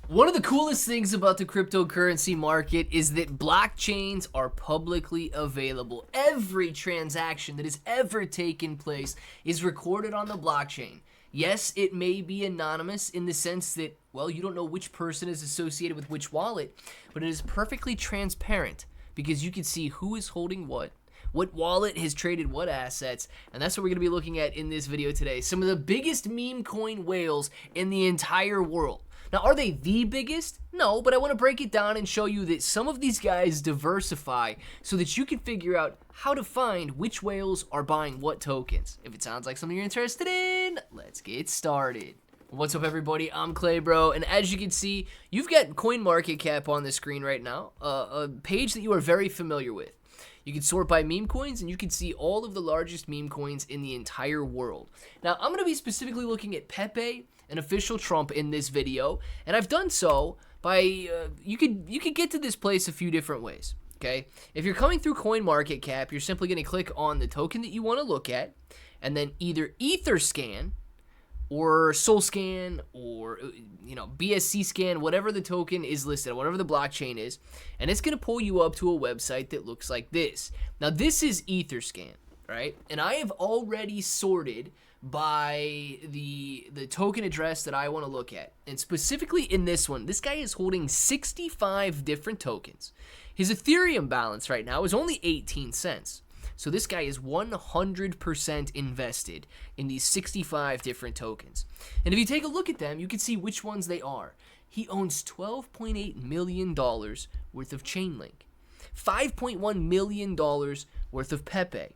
One of the coolest things about the cryptocurrency market is that blockchains are publicly available. Every transaction that has ever taken place is recorded on the blockchain. Yes, it may be anonymous in the sense that, well, you don't know which person is associated with which wallet, but it is perfectly transparent because you can see who is holding what wallet has traded what assets, and that's what we're going to be looking at in this video today. Some of the biggest meme coin whales in the entire world. Now, are they the biggest? No, but I want to break it down and show you that some of these guys diversify so that you can figure out how to find which whales are buying what tokens. If it sounds like something you're interested in, let's get started. What's up, everybody? I'm Clay, bro, and as you can see, you've got CoinMarketCap on the screen right now, a page that you are very familiar with. You can sort by meme coins, and you can see all of the largest meme coins in the entire world. Now, I'm going to be specifically looking at Pepe and official Trump in this video, and I've done so by, you could get to this place a few different ways, okay? If you're coming through CoinMarketCap, you're simply going to click on the token that you want to look at, and then either Etherscan or SolScan or BSC scan, whatever the token is listed, whatever the blockchain is, and it's going to pull you up to a website that looks like this. Now, this is Etherscan, right? And I have already sorted by the token address that I want to look at. And specifically in this one, this guy is holding 65 different tokens. His Ethereum balance right now is only 18 cents. So this guy is 100% invested in these 65 different tokens. And if you take a look at them, you can see which ones they are. He owns $12.8 million worth of Chainlink, $5.1 million worth of Pepe,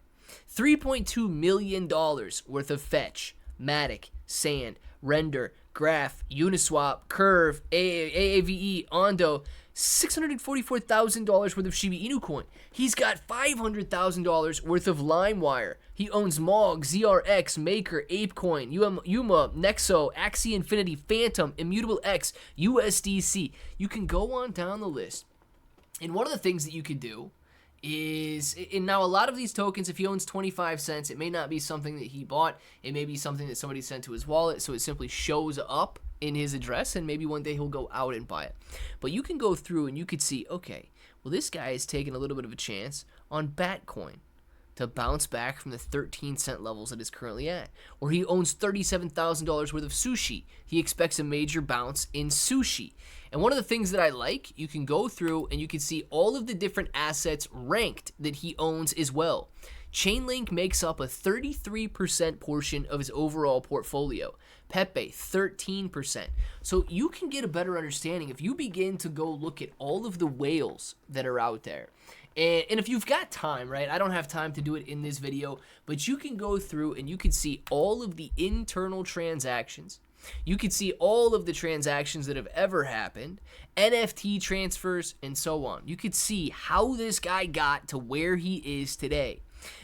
$3.2 million worth of Fetch, Matic, Sand, Render, Graph, Uniswap, Curve, AAVE, Ondo, $644,000 worth of Shiba Inu coin. He's got $500,000 worth of LimeWire. He owns Mog, ZRX, Maker, ApeCoin, Yuma, Nexo, Axie Infinity, Phantom, Immutable X, USDC. You can go on down the list. And one of the things that you can do is, and now a lot of these tokens, if he owns 25 cents, it may not be something that he bought. It may be something that somebody sent to his wallet, so it simply shows up in his address, and maybe one day he'll go out and buy it. But you can go through and you could see, okay, well, this guy is taking a little bit of a chance on Batcoin to bounce back from the 13-cent levels that it's currently at. Or he owns $37,000 worth of Sushi. He expects a major bounce in Sushi. And one of the things that I like, you can go through and you can see all of the different assets ranked that he owns as well. Chainlink makes up a 33% portion of his overall portfolio. Pepe, 13%. So you can get a better understanding if you begin to go look at all of the whales that are out there. And if you've got time, right, I don't have time to do it in this video, but you can go through and you can see all of the internal transactions. You can see all of the transactions that have ever happened, NFT transfers, and so on. You could see how this guy got to where he is today.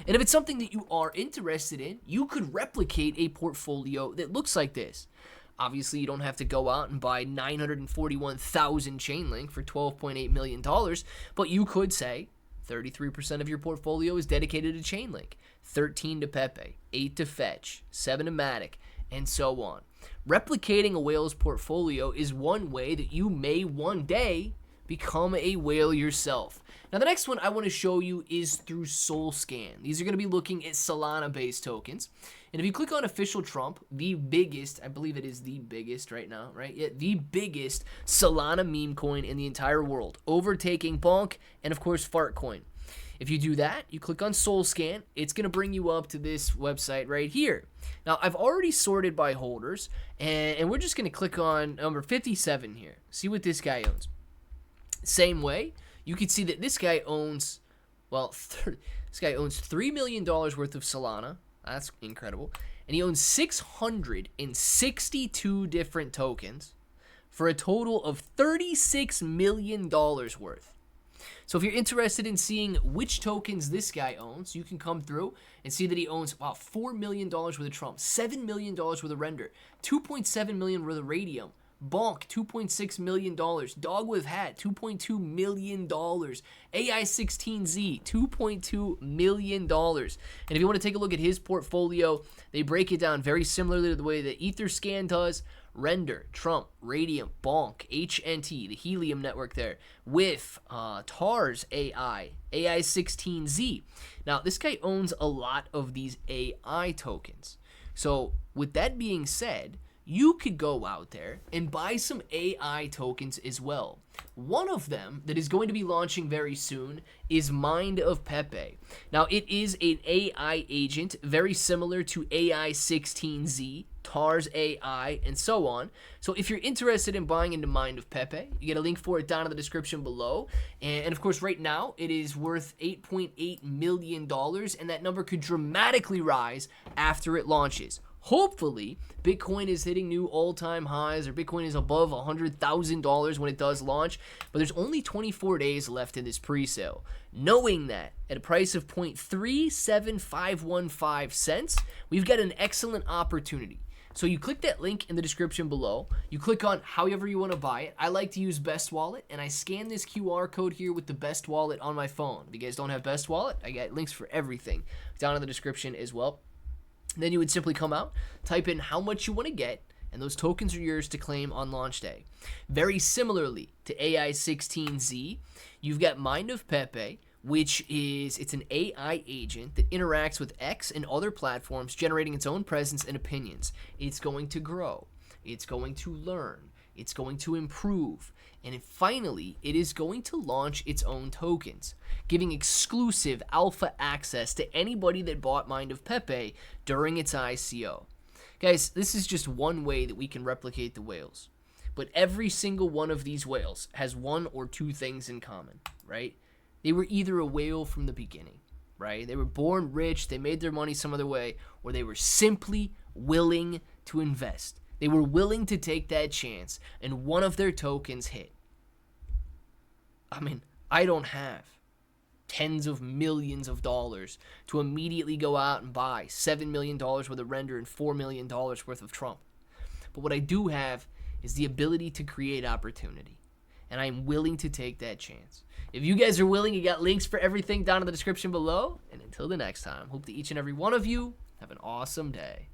And if it's something that you are interested in, you could replicate a portfolio that looks like this. Obviously, you don't have to go out and buy 941,000 Chainlink for $12.8 million, but you could say 33% of your portfolio is dedicated to Chainlink, 13 to Pepe, 8 to Fetch, 7 to Matic, and so on. Replicating a whale's portfolio is one way that you may one day become a whale yourself. Now, the next one I want to show you is through SolScan. These are going to be looking at Solana-based tokens. And if you click on official Trump, the biggest, I believe it is the biggest right now, right? Yeah, the biggest Solana meme coin in the entire world, overtaking Bonk and, of course, Fartcoin. If you do that, you click on SolScan, it's going to bring you up to this website right here. Now, I've already sorted by holders, and we're just going to click on number 57 here. See what this guy owns. Same way, you can see that this guy owns, well, this guy owns $3 million worth of Solana. That's incredible. And he owns 662 different tokens for a total of $36 million worth. So if you're interested in seeing which tokens this guy owns, you can come through and see that he owns about $4 million worth of Trump, $7 million worth of Render, $2.7 million worth of Radium, Bonk, $2.6 million, Dog with Hat, $2.2 million, AI16Z, $2.2 million. And if you want to take a look at his portfolio, they break it down very similarly to the way that Etherscan does. Render, Trump, Radium, Bonk, HNT, the Helium network there, with TARS AI, AI16Z. Now, this guy owns a lot of these AI tokens. So, with that being said, you could go out there and buy some AI tokens as well. One of them that is going to be launching very soon is Mind of Pepe. Now, it is an AI agent very similar to AI16Z, TARS AI, and so on. So if you're interested in buying into Mind of Pepe, you get a link for it down in the description below. And of course, right now, it is worth $8.8 million, and that number could dramatically rise after it launches. Hopefully, Bitcoin is hitting new all-time highs, or Bitcoin is above $100,000 when it does launch, but there's only 24 days left in this pre-sale. Knowing that, at a price of 0.37515 cents, we've got an excellent opportunity. So you click that link in the description below, you click on however you want to buy it. I like to use Best Wallet, and I scan this QR code here with the Best Wallet on my phone. If you guys don't have Best Wallet, I got links for everything down in the description as well. Then you would simply come out, type in how much you want to get, and those tokens are yours to claim on launch day. Very similarly to AI16Z, you've got Mind of Pepe, which is, it's an AI agent that interacts with X and other platforms, generating its own presence and opinions. It's going to grow. It's going to learn. It's going to improve. And finally, it is going to launch its own tokens, giving exclusive alpha access to anybody that bought Mind of Pepe during its ICO. Guys, this is just one way that we can replicate the whales. But every single one of these whales has one or two things in common, right? They were either a whale from the beginning, right? They were born rich, they made their money some other way, or they were simply willing to invest. They were willing to take that chance, and one of their tokens hit. I mean, I don't have tens of millions of dollars to immediately go out and buy $7 million worth of Render and $4 million worth of Trump. But what I do have is the ability to create opportunity, and I'm willing to take that chance. If you guys are willing, you got links for everything down in the description below. And until the next time, hope that each and every one of you have an awesome day.